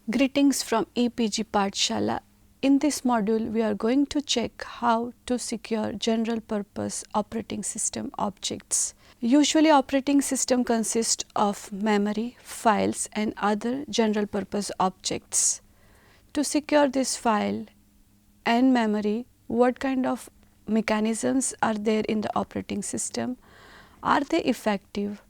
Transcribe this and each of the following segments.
Greetings from EPG Pathshala. In this module, we are going to check how to secure general purpose operating system objects. Usually, operating system consists of memory, files and other general purpose objects. To secure this file and memory, what kind of mechanisms are there in the operating system? Are they effective?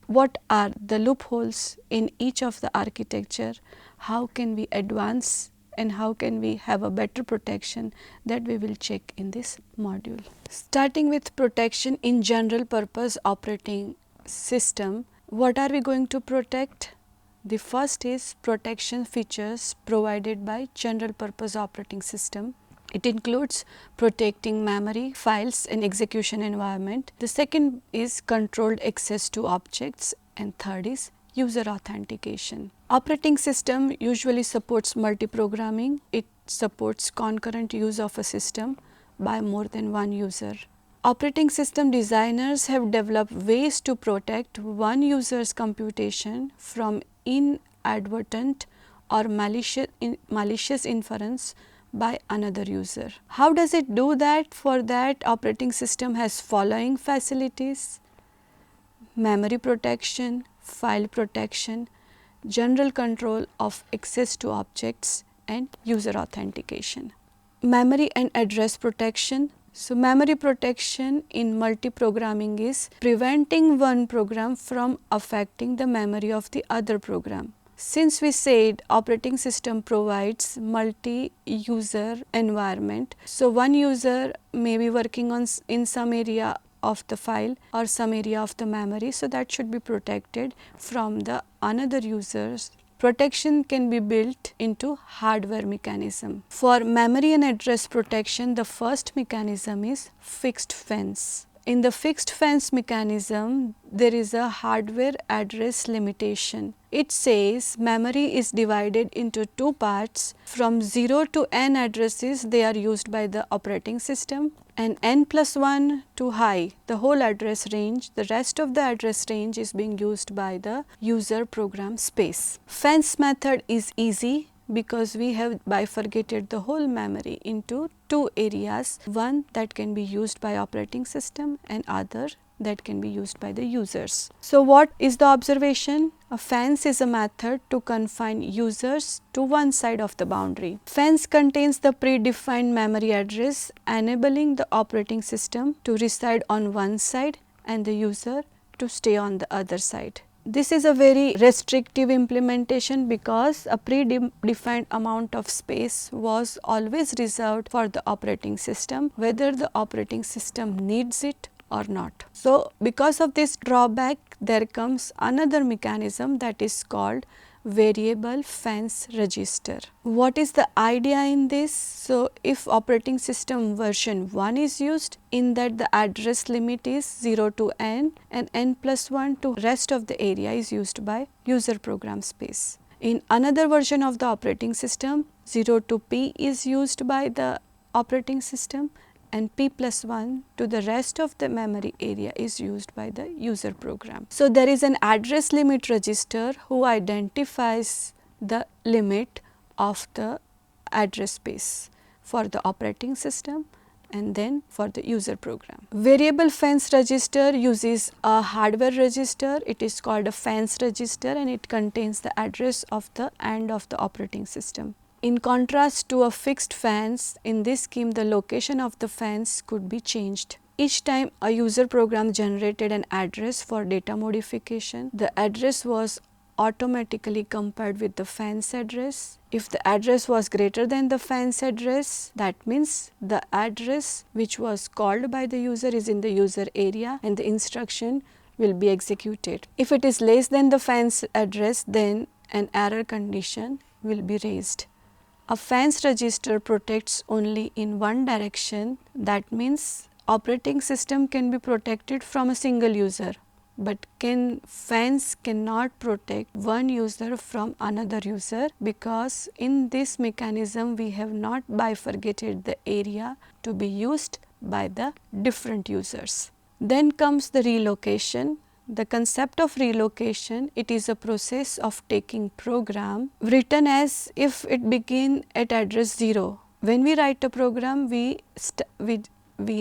What are the loopholes in each of the architecture? How can we advance and how can we have a better protection, that we will check in this module. Starting with protection in general purpose operating system, what are we going to protect? The first is protection features provided by general purpose operating system. It includes protecting memory, files and execution environment. The second is controlled access to objects, and third is user authentication. Operating system usually supports multi-programming. It supports concurrent use of a system by more than one user. Operating system designers have developed ways to protect one user's computation from inadvertent or malicious inference by another user. How does it do that? For that, operating system has following facilities: memory protection, file protection, general control of access to objects and user authentication. Memory and address protection. So, memory protection in multi-programming is preventing one program from affecting the memory of the other program. Since we said operating system provides multi-user environment, so one user may be working on in some area of the file or some area of the memory, so that should be protected from the another users. Protection can be built into hardware mechanism. For memory and address protection, the first mechanism is fixed fence. In the fixed fence mechanism, there is a hardware address limitation. It says memory is divided into two parts. From 0 to n addresses, they are used by the operating system, and n plus 1 to high, the whole address range, the rest of the address range is being used by the user program space. Fence method is easy because we have bifurcated the whole memory into two areas, one that can be used by operating system and other that can be used by the users. So, what is the observation? A fence is a method to confine users to one side of the boundary. Fence contains the predefined memory address, enabling the operating system to reside on one side and the user to stay on the other side. This is a very restrictive implementation because a predefined amount of space was always reserved for the operating system, whether the operating system needs it or not. So, because of this drawback, there comes another mechanism that is called variable fence register. What is the idea in this? So, if operating system version 1 is used, in that the address limit is 0 to n and n plus 1 to rest of the area is used by user program space. In another version of the operating system, 0 to p is used by the operating system and p plus 1 to the rest of the memory area is used by the user program. So, there is an address limit register who identifies the limit of the address space for the operating system and then for the user program. Variable fence register uses a hardware register. It is called a fence register and it contains the address of the end of the operating system. In contrast to a fixed fence, in this scheme the location of the fence could be changed. Each time a user program generated an address for data modification, the address was automatically compared with the fence address. If the address was greater than the fence address, that means the address which was called by the user is in the user area and the instruction will be executed. If it is less than the fence address, then an error condition will be raised. A fence register protects only in one direction. That means operating system can be protected from a single user, but fence cannot protect one user from another user, because in this mechanism we have not bifurcated the area to be used by the different users. Then comes the relocation. The concept of relocation, it is a process of taking program written as if it begin at address 0. When we write a program, we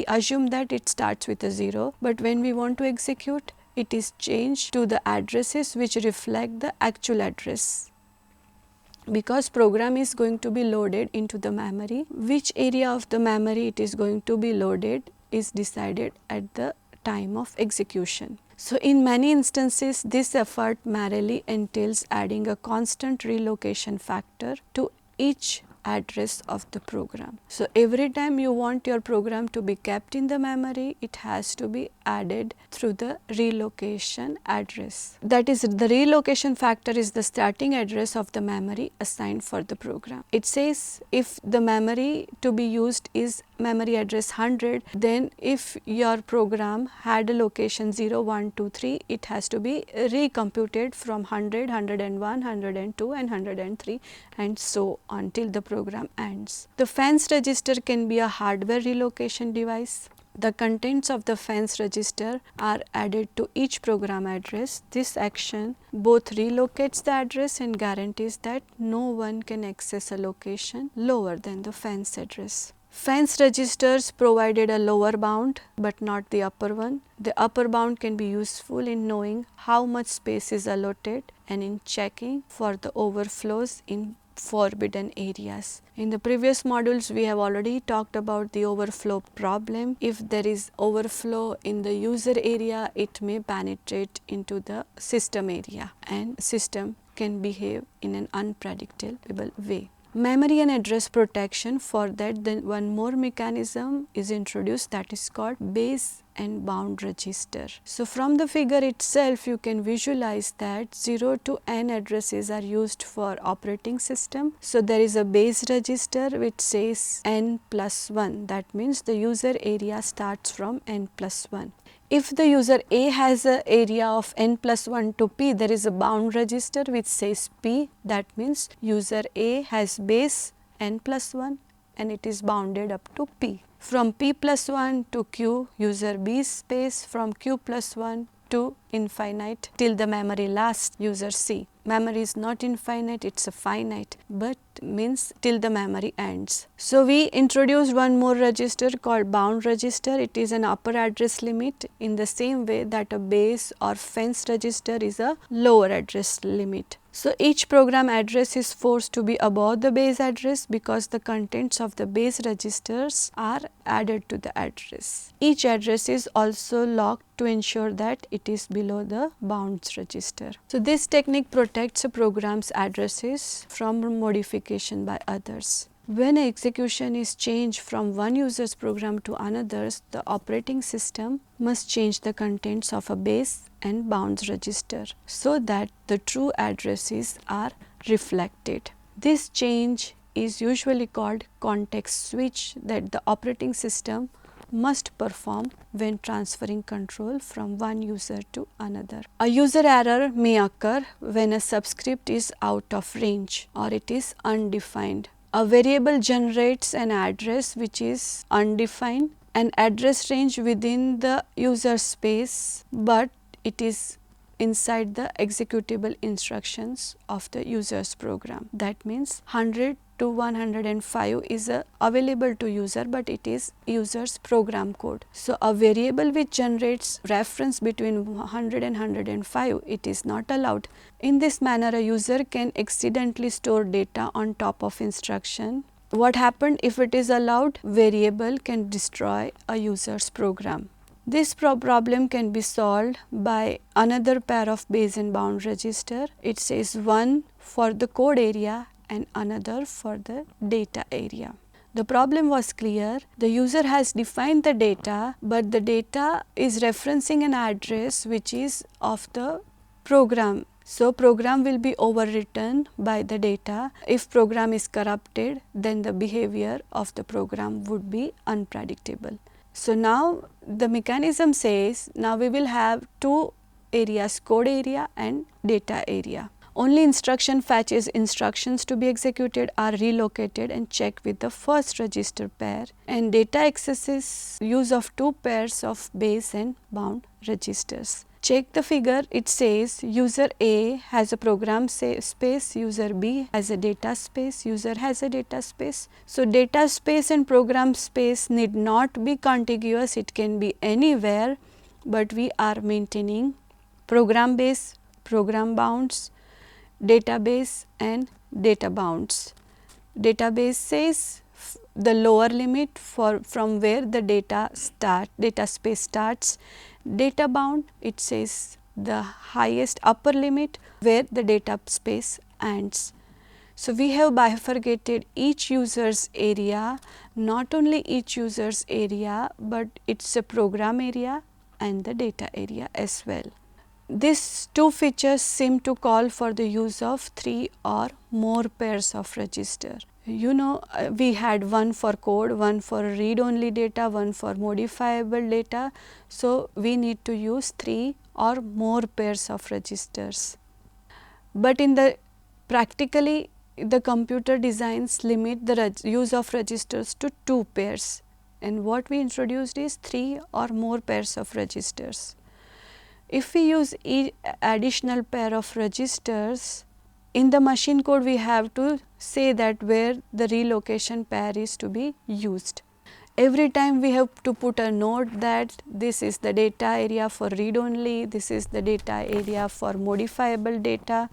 assume that it starts with a 0, but when we want to execute, it is changed to the addresses which reflect the actual address. Because program is going to be loaded into the memory, which area of the memory it is going to be loaded is decided at the time of execution. So, in many instances, this effort merely entails adding a constant relocation factor to each address of the program. So, every time you want your program to be kept in the memory, it has to be added through the relocation address. That is, the relocation factor is the starting address of the memory assigned for the program. It says if the memory to be used is memory address 100, then if your program had a location 0, 1, 2, 3, it has to be recomputed from 100, 101, 102 and 103 and so on till the program ends. The fence register can be a hardware relocation device. The contents of the fence register are added to each program address. This action both relocates the address and guarantees that no one can access a location lower than the fence address. Fence registers provided a lower bound but not the upper one. The upper bound can be useful in knowing how much space is allotted and in checking for the overflows in forbidden areas. In the previous modules, we have already talked about the overflow problem. If there is overflow in the user area, it may penetrate into the system area and system can behave in an unpredictable way. Memory and address protection, for that then one more mechanism is introduced, that is called base and bound register. So, from the figure itself you can visualize that 0 to n addresses are used for operating system. So, there is a base register which says n plus 1, that means the user area starts from n plus 1. If the user A has an area of n plus 1 to P, there is a bound register which says P, that means user A has base n plus 1 and it is bounded up to P. From P plus 1 to Q, user B's space from Q plus 1 to infinite till the memory lasts user C. Memory is not infinite, it is a finite, but means till the memory ends. So, we introduced one more register called bound register. It is an upper address limit in the same way that a base or fence register is a lower address limit. So, each program address is forced to be above the base address because the contents of the base registers are added to the address. Each address is also locked to ensure that it is below the bounds register. So, this technique protects a program's addresses from modification by others. When execution is changed from one user's program to another's, the operating system must change the contents of a base and bounds register so that the true addresses are reflected. This change is usually called context switch that the operating system must perform when transferring control from one user to another. A user error may occur when a subscript is out of range or it is undefined. A variable generates an address which is undefined, an address range within the user space, but it is inside the executable instructions of the user's program. That means 100 to 105 is available to user, but it is user's program code. So, a variable which generates reference between 100 and 105, it is not allowed. In this manner, a user can accidentally store data on top of instruction. What happened if it is allowed? Variable can destroy a user's program. This problem can be solved by another pair of base and bound register. It says one for the code area and another for the data area. The problem was clear. The user has defined the data, but the data is referencing an address which is of the program. So, program will be overwritten by the data. If program is corrupted, then the behavior of the program would be unpredictable. So, now the mechanism says now we will have two areas, code area and data area. Only instruction fetches instructions to be executed are relocated and checked with the first register pair, and data accesses use of two pairs of base and bound registers. Check the figure, it says user A has a program space, user B has a data space, user has a data space. So, data space and program space need not be contiguous, it can be anywhere, but we are maintaining program base, program bounds, database and data bounds. Database says the lower limit for from where the data space starts. Data bound, it says the highest upper limit where the data space ends. So, we have bifurcated each user's area, not only each user's area, but its a program area and the data area as well. These two features seem to call for the use of 3 or more pairs of register. You know, we had one for code, one for read only data, one for modifiable data. So, we need to use 3 or more pairs of registers. But in the practically the computer designs limit the use of registers to 2 pairs, and what we introduced is 3 or more pairs of registers. If we use each additional pair of registers, in the machine code we have to say that where the relocation pair is to be used. Every time we have to put a note that this is the data area for read only, this is the data area for modifiable data.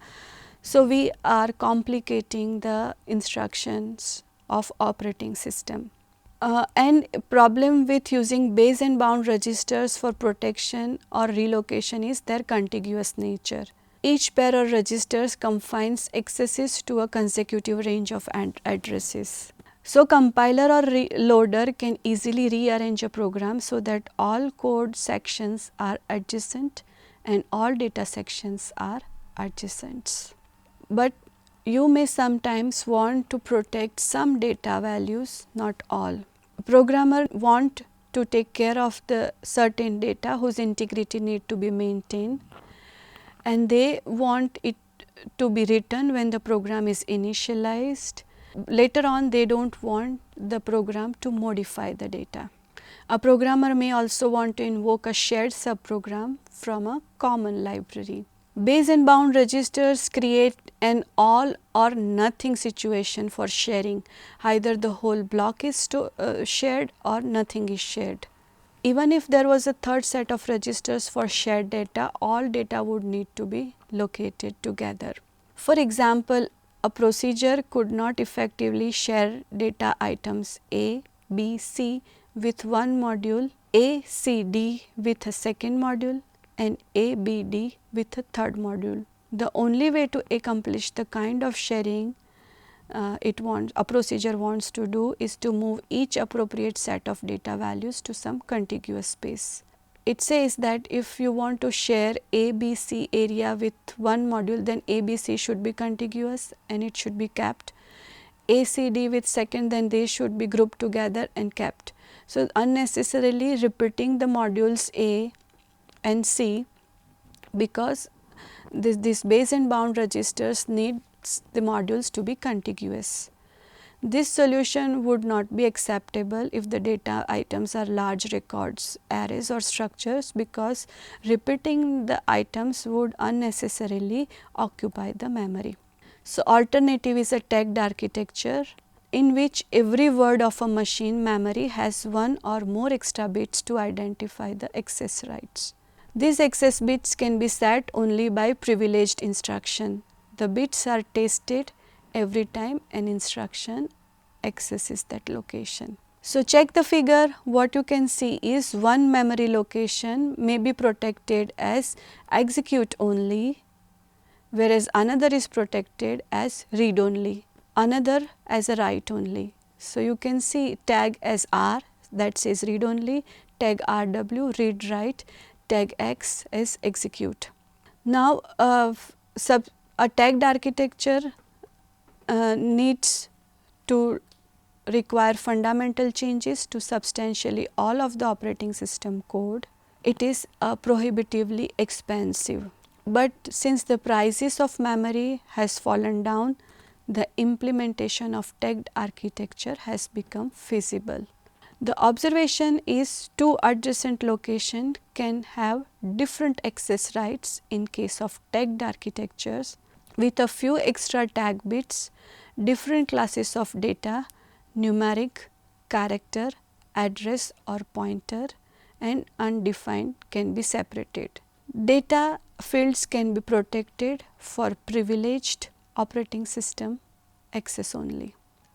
So, we are complicating the instructions of operating system. And problem with using base and bound registers for protection or relocation is their contiguous nature. Each pair of registers confines accesses to a consecutive range of addresses. So, compiler or loader can easily rearrange a program so that all code sections are adjacent and all data sections are adjacent. But you may sometimes want to protect some data values, not all. Programmer want to take care of the certain data whose integrity need to be maintained, and they want it to be written when the program is initialized. Later on, they do not want the program to modify the data. A programmer may also want to invoke a shared subprogram from a common library. Base and bound registers create an all or nothing situation for sharing. Either the whole block is shared or nothing is shared. Even if there was a third set of registers for shared data, all data would need to be located together. For example, a procedure could not effectively share data items A, B, C with one module, A, C, D with a second module, and A, B, D with a third module. The only way to accomplish the kind of sharing a procedure wants to do is to move each appropriate set of data values to some contiguous space. It says that if you want to share A, B, C area with one module, then A, B, C should be contiguous and it should be kept. A, C, D with second, then they should be grouped together and kept. So, unnecessarily repeating the modules A and C, because this base and bound registers needs the modules to be contiguous. This solution would not be acceptable if the data items are large records, arrays or structures, because repeating the items would unnecessarily occupy the memory. So, alternative is a tagged architecture in which every word of a machine memory has one or more extra bits to identify the access rights. These access bits can be set only by privileged instruction. The bits are tested every time an instruction accesses that location. So, check the figure. What you can see is one memory location may be protected as execute only, whereas another is protected as read only, another as a write only. So, you can see tag as R, that says read only, tag RW read write, tag X as execute. Now, a tagged architecture needs to require fundamental changes to substantially all of the operating system code. It is prohibitively expensive, but since the prices of memory has fallen down, the implementation of tagged architecture has become feasible. The observation is two adjacent locations can have different access rights in case of tagged architectures with a few extra tag bits, different classes of data, numeric, character, address or pointer and undefined can be separated. Data fields can be protected for privileged operating system access only.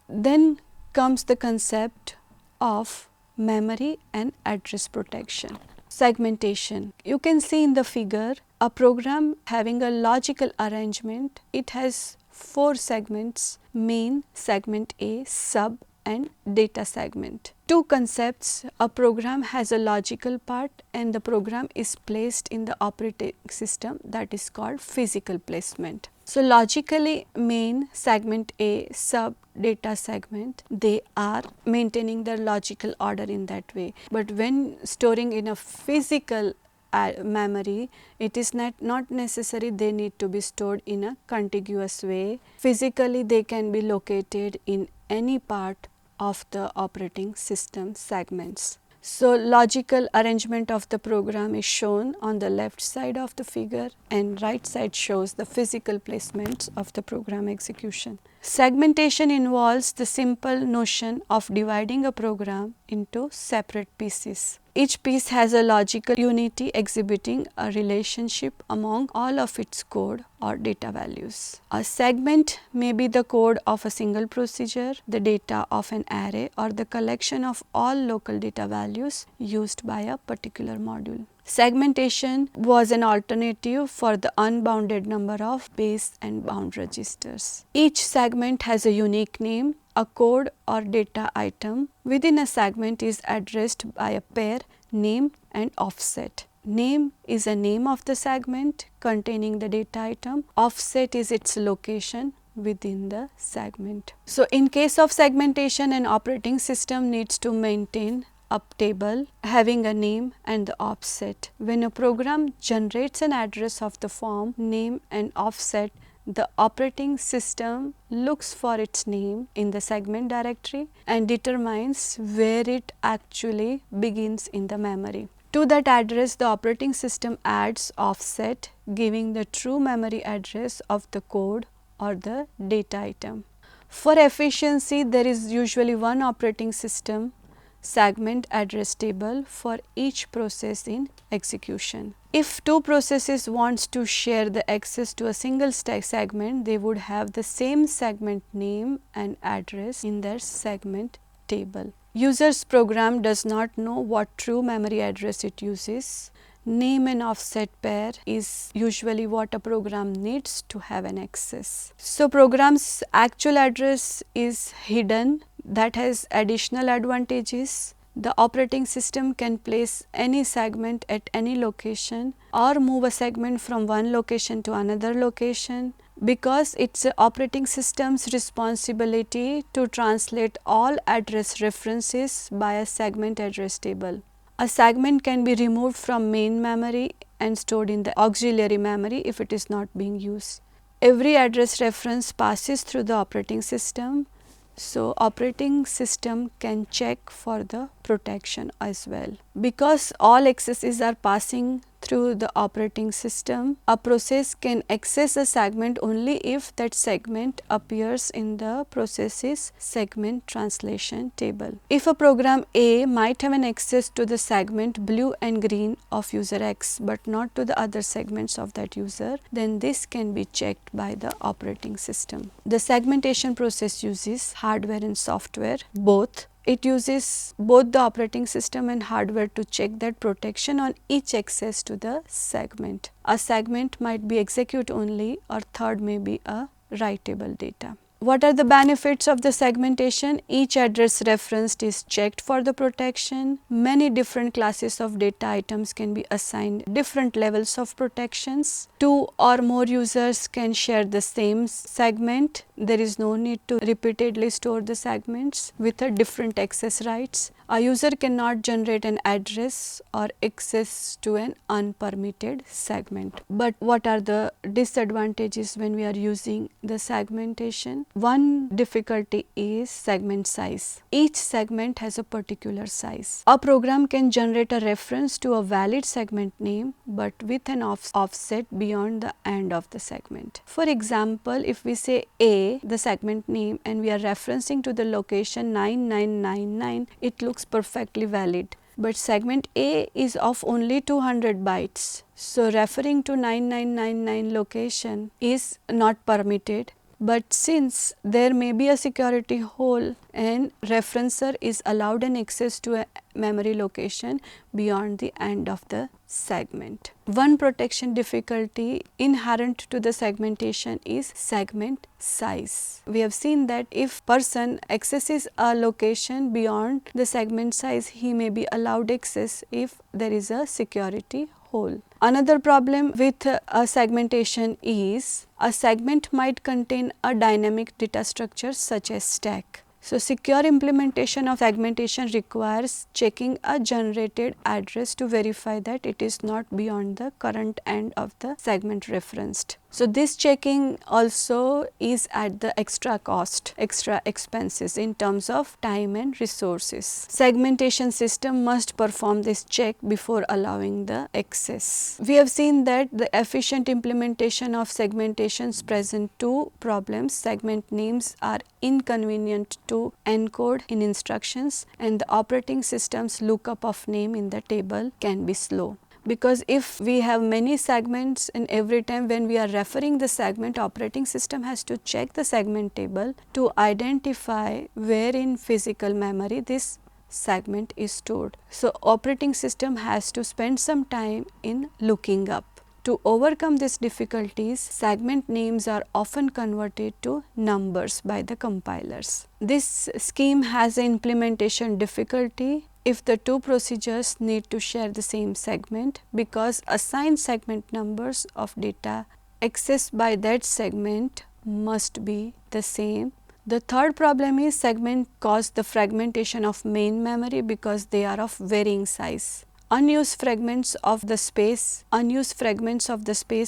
Then comes the concept of memory and address protection. Segmentation. You can see in the figure a program having a logical arrangement. It has 4 segments: main, segment A, sub and data segment. Two concepts: a program has a logical part and the program is placed in the operating system, that is called physical placement. So, logically main, segment A, sub, data segment, they are maintaining their logical order in that way. But when storing in a physical memory, it is not necessary they need to be stored in a contiguous way. Physically they can be located in any part of the operating system segments. So, logical arrangement of the program is shown on the left side of the figure and right side shows the physical placements of the program execution. Segmentation involves the simple notion of dividing a program into separate pieces. Each piece has a logical unity exhibiting a relationship among all of its code or data values. A segment may be the code of a single procedure, the data of an array, or the collection of all local data values used by a particular module. Segmentation was an alternative for the unbounded number of base and bound registers. Each segment has a unique name, a code or data item. Within a segment is addressed by a pair, name and offset. Name is a name of the segment containing the data item. Offset is its location within the segment. So, in case of segmentation, an operating system needs to maintain a table having a name and the offset. When a program generates an address of the form name and offset, the operating system looks for its name in the segment directory and determines where it actually begins in the memory. To that address, the operating system adds offset, giving the true memory address of the code or the data item. For efficiency, there is usually one operating system segment address table for each process in execution. If two processes wants to share the access to a single segment, they would have the same segment name and address in their segment table. User's program does not know what true memory address it uses. Name and offset pair is usually what a program needs to have an access. So, program's actual address is hidden. That has additional advantages. The operating system can place any segment at any location or move a segment from one location to another location, because it's the operating system's responsibility to translate all address references by a segment address table. A segment can be removed from main memory and stored in the auxiliary memory if it is not being used. Every address reference passes through the operating system. So, operating system can check for the protection as well. Because all accesses are passing through the operating system, a process can access a segment only if that segment appears in the process's segment translation table. If a program A might have an access to the segment blue and green of user X but not to the other segments of that user, then this can be checked by the operating system. The segmentation process uses hardware and software both. It uses both the operating system and hardware to check that protection on each access to the segment. A segment might be execute only, or third may be a writable data. What are the benefits of the segmentation? Each address referenced is checked for the protection. Many different classes of data items can be assigned different levels of protections. Two or more users can share the same segment. there is no need to repeatedly store the segments with a different access rights. A user cannot generate an address or access to an unpermitted segment. But what are the disadvantages when we are using the segmentation? One difficulty is segment size. Each segment has a particular size. A program can generate a reference to a valid segment name but with an offset beyond the end of the segment. For example, if we say A, the segment name, and we are referencing to the location 9999, it looks perfectly valid. But segment A is of only 200 bytes. So referring to 9999 location is not permitted. But since there may be a security hole and referencer is allowed an access to a memory location beyond the end of the segment. One protection difficulty inherent to the segmentation is segment size. We have seen that if person accesses a location beyond the segment size, he may be allowed access if there is a security hole. Another problem with a segmentation is a segment might contain a dynamic data structure such as stack. So, secure implementation of segmentation requires checking a generated address to verify that it is not beyond the current end of the segment referenced. So, this checking also is at the extra cost, extra expenses in terms of time and resources. Segmentation system must perform this check before allowing the access. We have seen that the efficient implementation of segmentations present two problems. Segment names are inconvenient to encode in instructions and the operating system's lookup of name in the table can be slow. Because if we have many segments and every time when we are referring the segment, operating system has to check the segment table to identify where in physical memory this segment is stored. So, operating system has to spend some time in looking up. To overcome these difficulties, segment names are often converted to numbers by the compilers. This scheme has an implementation difficulty if the two procedures need to share the same segment because assigned segment numbers of data accessed by that segment must be the same. The third problem is segment cause the fragmentation of main memory because they are of varying size. Unused fragments of the space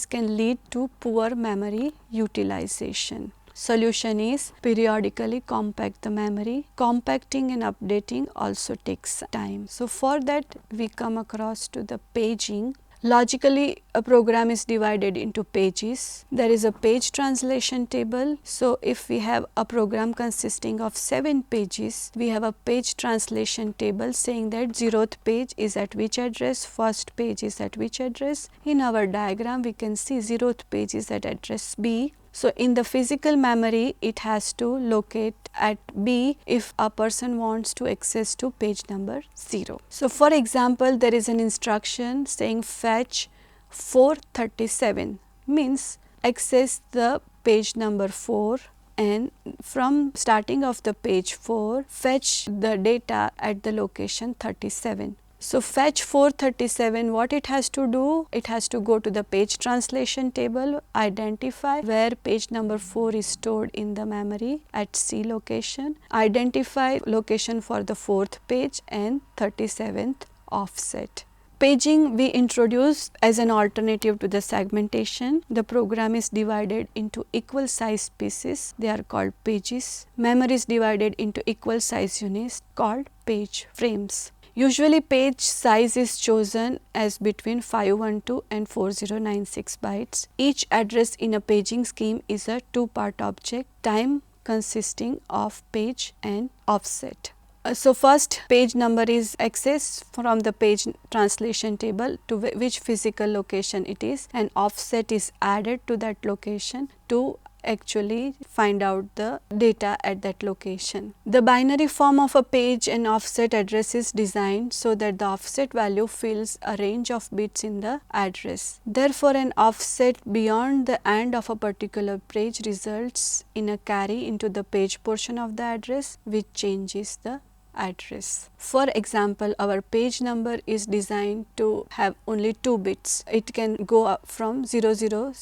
can lead to poor memory utilization. Solution is periodically compact the memory. Compacting and updating also takes time. So, for that we come across to the paging. Logically, a program is divided into pages. There is a page translation table. So, if we have a program consisting of 7 pages, we have a page translation table saying that 0th page is at which address, first page is at which address. In our diagram, we can see 0th page is at address B. So, in the physical memory, it has to locate at B if a person wants to access to page number 0. So, for example, there is an instruction saying fetch 437 means access the page number 4 and from starting of the page 4 fetch the data at the location 37. So, fetch 437, what it has to do? It has to go to the page translation table, identify where page number 4 is stored in the memory at C location, identify location for the 4th page and 37th offset. Paging we introduced as an alternative to the segmentation. The program is divided into equal size pieces, they are called pages. Memory is divided into equal size units called page frames. Usually page size is chosen as between 512 and 4096 bytes. Each address in a paging scheme is a two-part object, time consisting of page and offset. So, first page number is accessed from the page translation table to which physical location it is, and offset is added to that location to actually find out the data at that location. The binary form of a page and offset address is designed so that the offset value fills a range of bits in the address. Therefore, an offset beyond the end of a particular page results in a carry into the page portion of the address which changes the address. For example, our page number is designed to have only 2 bits. It can go up from 0001,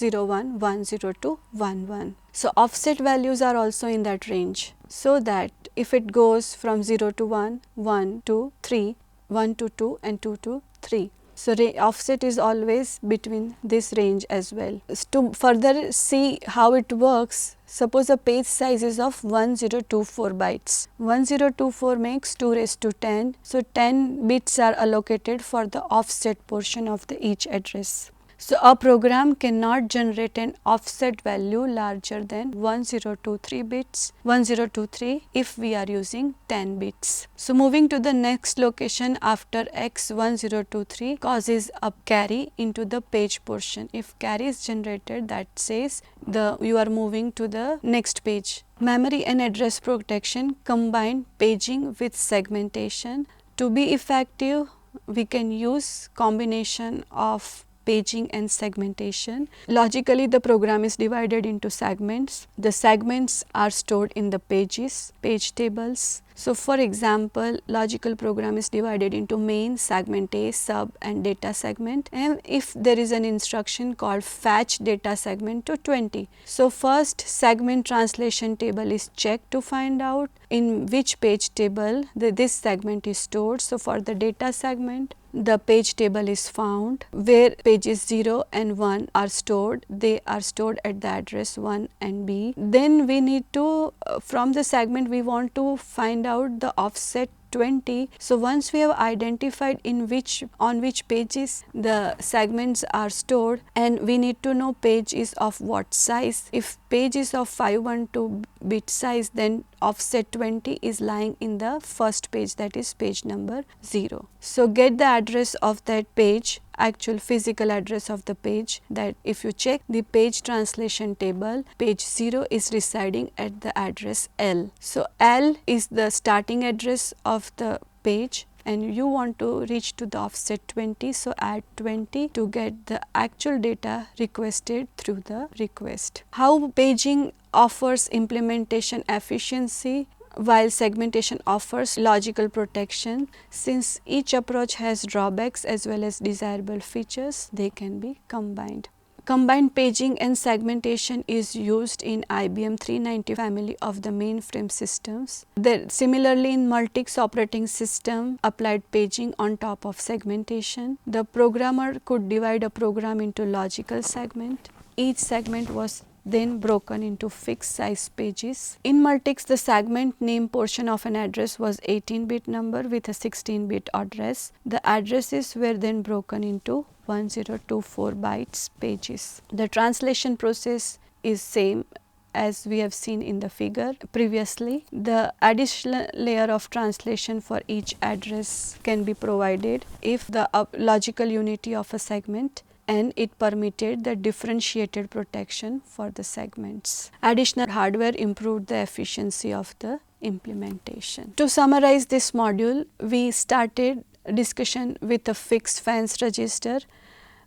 10 to 11. So offset values are also in that range, so that if it goes from 0 to 1, 1 to 3, 1 to 2 and 2 to 3. So offset is always between this range as well. To further see how it works, suppose a page size is of 1024 bytes. 1024 makes 2 raised to 10. So 10 bits are allocated for the offset portion of the each address. So a program cannot generate an offset value larger than 1023 bits, 1023 if we are using 10 bits. So moving to the next location after X1023 causes a carry into the page portion. If carry is generated, that says you are moving to the next page. Memory and address protection combine paging with segmentation. To be effective, we can use combination of paging and segmentation. Logically, the program is divided into segments. The segments are stored in the pages, page tables. So for example, logical program is divided into main, segment A, sub and data segment, and if there is an instruction called fetch data segment to 20. So first segment translation table is checked to find out in which page table this segment is stored. So for the data segment, the page table is found where pages 0 and 1 are stored. They are stored at the address 1 and B. Then we need to, from the segment, we want to find out the offset 20. So once we have identified on which pages the segments are stored, and we need to know page is of what size. If page is of 512 bit size, then offset 20 is lying in the first page, that is page number 0. So get the address of that page, actual physical address of the page, that if you check the page translation table, page 0 is residing at the address L. So L is the starting address of the page and you want to reach to the offset 20. So add 20 to get the actual data requested through the request. How paging offers implementation efficiency while segmentation offers logical protection. Since each approach has drawbacks as well as desirable features, they can be combined. Combined paging and segmentation is used in IBM 390 family of the mainframe systems. Similarly, in Multics operating system applied paging on top of segmentation. The programmer could divide a program into logical segment. Each segment was then broken into fixed size pages. In Multics, the segment name portion of an address was 18-bit number with a 16-bit address. The addresses were then broken into 1024 bytes pages. The translation process is same as we have seen in the figure previously. The additional layer of translation for each address can be provided if the logical unity of a segment and it permitted the differentiated protection for the segments. Additional hardware improved the efficiency of the implementation. To summarize this module, we started discussion with a fixed fence register,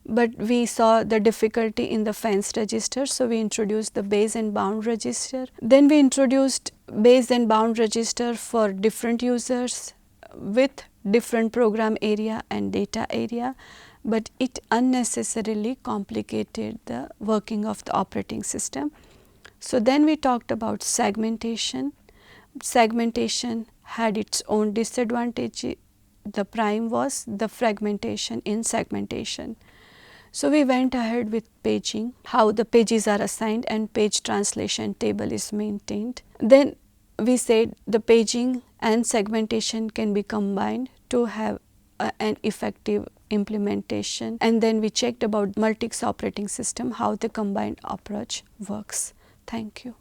but we saw the difficulty in the fence register, so we introduced the base and bound register. Then we introduced base and bound register for different users with different program area and data area, but it unnecessarily complicated the working of the operating system. So then we talked about segmentation. Segmentation had its own disadvantage. The prime was the fragmentation in segmentation. So we went ahead with paging, how the pages are assigned and page translation table is maintained. Then we said the paging and segmentation can be combined to have an effective implementation, and then we checked about Multics operating system, how the combined approach works. Thank you.